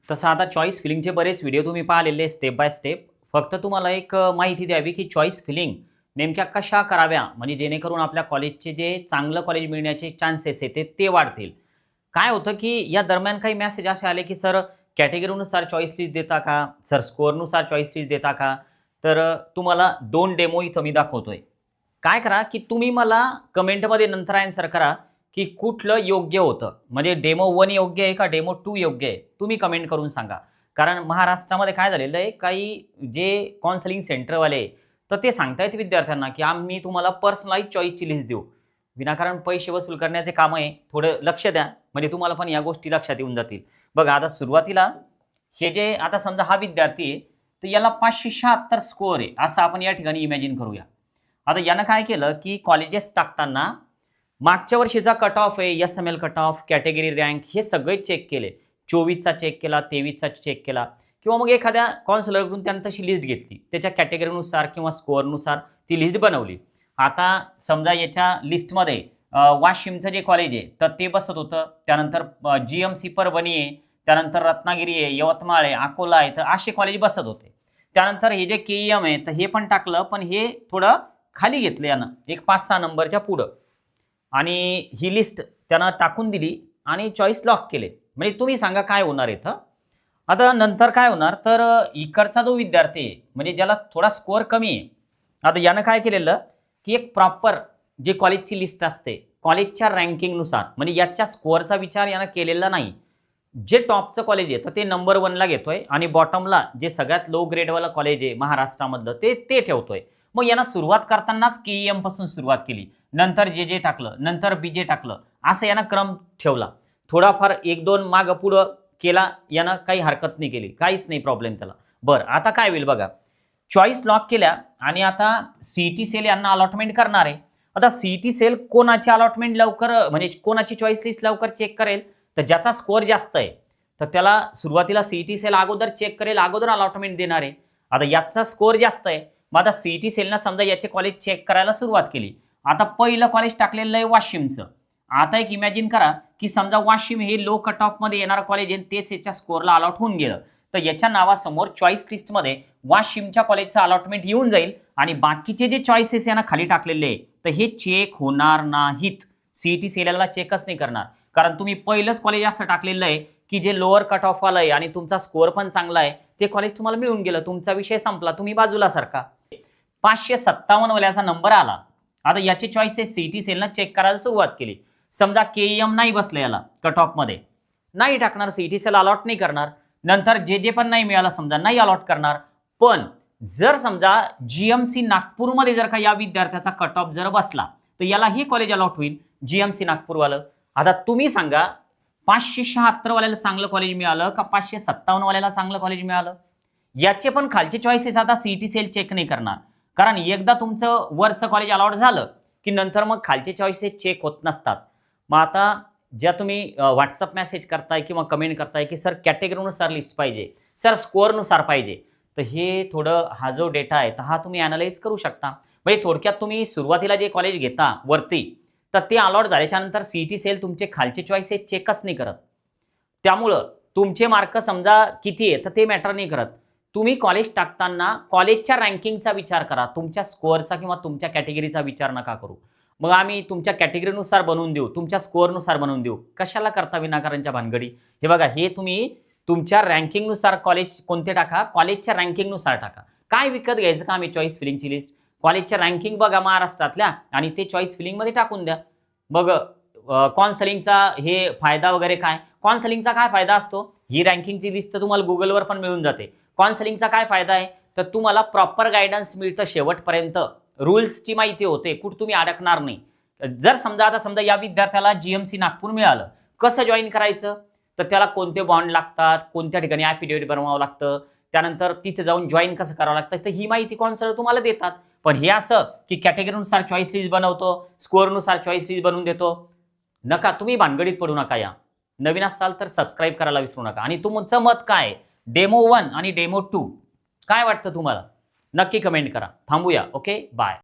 तसं आता चॉईस फिलिंगचे बरेच व्हिडिओ तुम्ही पाहिलेले स्टेप बाय स्टेप. फक्त तुम्हाला एक माहिती द्यावी की चॉईस फिलिंग नेमक्या कशा कराव्या म्हणजे जेणेकरून आपल्या कॉलेजचे जे चांगलं कॉलेज मिळण्याचे चान्सेस आहेत ते वाढतील. काय होतं की या दरम्यान काही मेसेज असे आले की सर कॅटेगरीनुसार चॉईस लिस्ट देता का? सर स्कोअरनुसार चॉईस लिस्ट देता का? तर तुम्हाला 2 डेमो इथं मी दाखवतोय. काय करा की तुम्ही मला कमेंटमध्ये नंतर आन्सर करा की कुठलं योग्य होतं. म्हणजे डेमो 1 योग्य आहे का डेमो 2 योग्य आहे? तुम्ही कमेंट करून सांगा. कारण महाराष्ट्रामध्ये काय झालेलं आहे, काही जे काउन्सिलिंग सेंटरवाले आहे, तर ते सांगतायत विद्यार्थ्यांना की आम्ही तुम्हाला पर्सनलाइज चॉईसची लिस्ट देऊ. विनाकारण पैसे वसूल करण्याचे काम आहे. थोडं लक्ष द्या. म्हणजे तुम्हाला पण या गोष्टी लक्षात येऊन जातील. बघा आता सुरुवातीला हे जे आता समजा हा विद्यार्थी आहे, तर याला 576 स्कोअर आहे, असं आपण या ठिकाणी इमॅजिन करूया. आता यानं काय केलं की कॉलेजेस टाकताना मागच्या वर्षीचा कट ऑफ आहे, S-M-L cut off, category rank हे सगळे चेक केले. 24चा चेक केला, 23चा चेक केला किंवा मग एखाद्या काउन्सिलरकडून त्यानं तशी लिस्ट घेतली. त्याच्या कॅटेगरीनुसार किंवा स्कोअरनुसार ती लिस्ट बनवली. आता समजा याच्या लिस्टमध्ये वाशिमचं जे कॉलेज आहे, तर ते बसत होतं. त्यानंतर जी-एम-सी परभणी आहे, त्यानंतर रत्नागिरी आहे, यवतमाळ आहे, अकोला आहे, तर असे कॉलेज बसत होते. त्यानंतर हे जे के-ई-एम आहे, तर हे पण टाकलं, पण हे थोडं खाली घेतलं यानं, एक 5-6 नंबरच्या पुढं. आणि ही लिस्ट त्यानं टाकून दिली आणि चॉईस लॉक केले. म्हणजे तुम्ही सांगा काय होणार इथं? आता नंतर काय होणार तर इकडचा जो विद्यार्थी आहे म्हणजे ज्याला थोडा स्कोअर कमी आहे. आता यानं काय केलेलं की एक प्रॉपर जे कॉलेजची लिस्ट असते, कॉलेजच्या रँकिंगनुसार म्हणजे याच्या स्कोअरचा विचार यानं केलेला नाही. जे टॉपचं कॉलेज आहे तर ते नंबर 1ला घेतोय आणि बॉटमला जे सगळ्यात लो ग्रेडवालं कॉलेज आहे महाराष्ट्रामधलं ते ठेवतोय. मग यानं सुरुवात करतानाच के-ई-एम पासून सुरुवात केली. नंतर जे टाकलं, नंतर बी-जे टाकलं. असं यानं क्रम ठेवला. थोडाफार 1-2 मागं पुढं केला यानं काही हरकत नाही केली. काहीच नाही प्रॉब्लेम त्याला. बरं आता काय होईल बघा. चॉईस लॉक केल्या आणि आता सी सेल यांना अलॉटमेंट करणार आहे. आता सी सेल कोणाची अलॉटमेंट लवकर म्हणजे कोणाची चॉईस लिस्ट लवकर चेक करेल, तर ज्याचा स्कोअर जास्त आहे, तर त्याला सुरुवातीला सी सेल अगोदर चेक करेल, अगोदर अलॉटमेंट देणार आहे. आता याचा स्कोअर जास्त आहे. मग आता सी सेलनं समजा याचे कॉलेज चेक करायला सुरुवात केली. आता पहिलं कॉलेज टाकलेलं आहे वाशिमचं. आता एक इमॅजिन करा की समजा वाशिम हे लो कट ऑफमध्ये येणारं कॉलेज आहे तेच याच्या स्कोअरला अलॉट होऊन गेलं. तर याच्या नावासमोर चॉईस लिस्टमध्ये वाशिमच्या कॉलेजचं अलॉटमेंट येऊन जाईल आणि बाकीचे जे चॉईसेस यांना खाली टाकलेले आहे तर हे चेक होणार नाहीत. सी सेलला चेकच नाही करणार. कारण तुम्ही पहिलंच कॉलेज असं टाकलेलं आहे की जे लोअर कट ऑफवालं आहे आणि तुमचा स्कोअर पण चांगला आहे, ते कॉलेज तुम्हाला मिळून गेलं. तुमचा विषय संपला. तुम्ही बाजूला सरका. 557 वाल्याचा नंबर आला. आता याचे चॉईसेस सी सेलनं चेक करायला सुरुवात केली. समजा के-ई-एम नाही बसलं याला कट ऑफमध्ये, नाही टाकणार, सी सेल अलॉट नाही करणार. नंतर जे पण नाही मिळालं समजा नाही अलॉट करणार. पण जर समजा जी-एम-सी नागपूरमध्ये जर का या विद्यार्थ्याचा कट ऑफ जर बसला, तर याला हे कॉलेज अलॉट होईल जी-एम-सी नागपूरवालं. आता तुम्ही सांगा 576 वाल्याला चांगलं कॉलेज मिळालं का 557 वाल्याला चांगलं कॉलेज मिळालं? याचे पण खालचे चॉईसेस आता सी सेल चेक नाही करणार. कारण एकदा तुमचं वरचं कॉलेज अलॉट झालं की नंतर मग खालचे चॉईसेस चेक होत नसतात. मग आता ज्या तुम्ही WhatsApp मेसेज करताय किंवा कमेंट करताय की सर कॅटेगरीनुसार लिस्ट पाहिजे, सर स्कोअरनुसार पाहिजे, तर हे थोडं हा जो डेटा आहे तर हा तुम्ही ॲनालाइज करू शकता. म्हणजे थोडक्यात तुम्ही सुरुवातीला जे कॉलेज घेता वरती, तर ते अलॉट झाल्याच्या नंतर सी सेल तुमचे खालचे चॉईसेस चेकच नाही करत. त्यामुळं तुमचे मार्क समजा किती आहे तर ते मॅटर नाही करत. तुम्ही कॉलेज टाकताना कॉलेजच्या रँकिंगचा विचार करा. तुमच्या स्कोअरचा किंवा तुमच्या कॅटेगरीचा विचार नका करू. मग आम्ही तुमच्या कॅटेगरीनुसार बनवून देऊ, तुमच्या स्कोअरनुसार बनवून देऊ. कशाला करता विनाकारणच्या भानगडी? हे बघा हे तुम्ही तुमच्या रँकिंगनुसार कॉलेज कोणते टाका, कॉलेजच्या रँकिंगनुसार टाका. काय विकत घ्यायचं का आम्ही चॉईस फिलिंगची लिस्ट? कॉलेजच्या रँकिंग बघा महाराष्ट्रातल्या आणि ते चॉईस फिलिंगमध्ये टाकून द्या. मग काउन्सिलिंगचा हे फायदा वगैरे काय? काउन्सिलिंगचा काय फायदा असतो? ही रँकिंगची लिस्ट तर तुम्हाला Googleवर पण मिळून जाते. काउन्सिलिंगचा काय फायदा आहे? तर तुम्हाला प्रॉपर गाईडन्स मिळतं शेवटपर्यंत. रूल्सची माहिती होते, कुठं तुम्ही अडकणार नाही. जर समजा आता समजा या विद्यार्थ्याला जी-एम-सी नागपूर मिळालं, कसं जॉईन करायचं? तर त्याला कोणते बॉन्ड लागतात, कोणत्या ठिकाणी ॲफिडेव्हिट बनवावं लागतं, त्यानंतर तिथे जाऊन जॉईन कसं करावं लागतं, तर ही माहिती काउन्सिलर तुम्हाला देतात. पण हे असं की कॅटेगरीनुसार चॉईस लिस्ट बनवतो, स्कोअरनुसार चॉईस लिस्ट बनवून देतो. नका, तुम्ही भानगडीत पडू नका या. नवीन असाल तर सबस्क्राईब करायला विसरू नका. आणि तुमचं मत काय? डेमो 1 आणि डेमो 2 काय वाटतं तुम्हाला? नक्की कमेंट करा. थांबूया. Okay, bye.